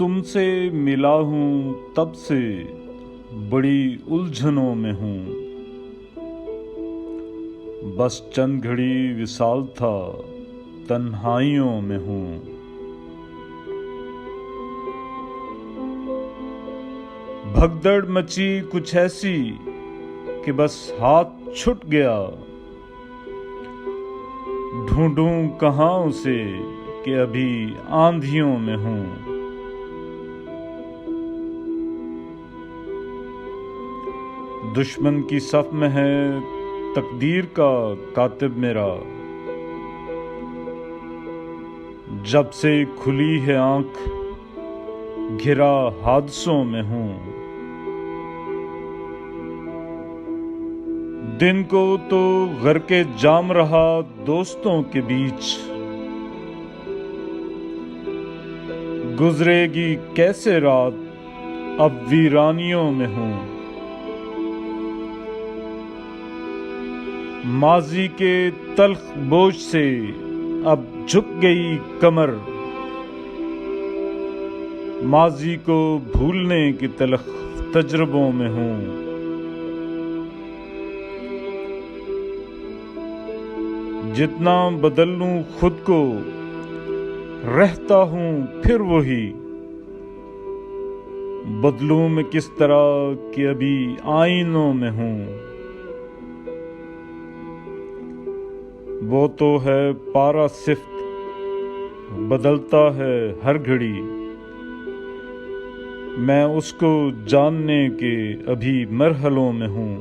تم سے ملا ہوں تب سے بڑی الجھنوں میں ہوں، بس چند گھڑی وصال تھا تنہائیوں میں ہوں۔ بھگدڑ مچی کچھ ایسی کہ بس ہاتھ چھٹ گیا، ڈھونڈوں کہاں اسے کہ ابھی آندھیوں میں ہوں۔ دشمن کی صف میں ہے تقدیر کا کاتب میرا، جب سے کھلی ہے آنکھ گھرا حادثوں میں ہوں۔ دن کو تو غرق جام رہا دوستوں کے بیچ، گزرے گی کیسے رات اب ویرانیوں میں ہوں۔ ماضی کے تلخ بوجھ سے اب جھک گئی کمر، ماضی کو بھولنے کی تلخ تجربوں میں ہوں۔ جتنا بدل لوں خود کو رہتا ہوں پھر وہی، بدلوں میں کس طرح کہ ابھی آئینوں میں ہوں۔ وہ تو ہے پارا صفت بدلتا ہے ہر گھڑی، میں اس کو جاننے کے ابھی مرحلوں میں ہوں۔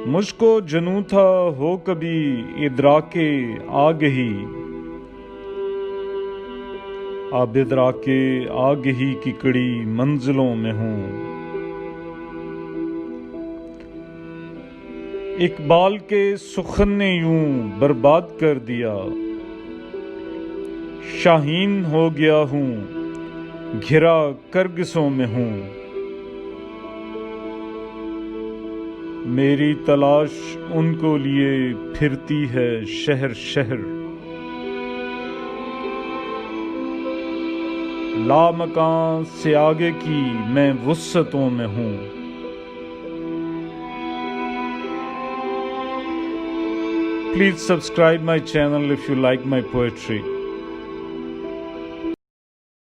مجھ کو جنوں تھا ہو کبھی ادراک آگہی، اب ادراک آگہی کی کڑی منزلوں میں ہوں۔ اقبال کے سخن نے یوں برباد کر دیا، شاہین ہو گیا ہوں گھرا کرگسوں میں ہوں۔ میری تلاش ان کو لیے پھرتی ہے شہر شہر، لامکاں سے آگے کی میں وسعتوں میں ہوں۔ Please subscribe my channel if you like my poetry.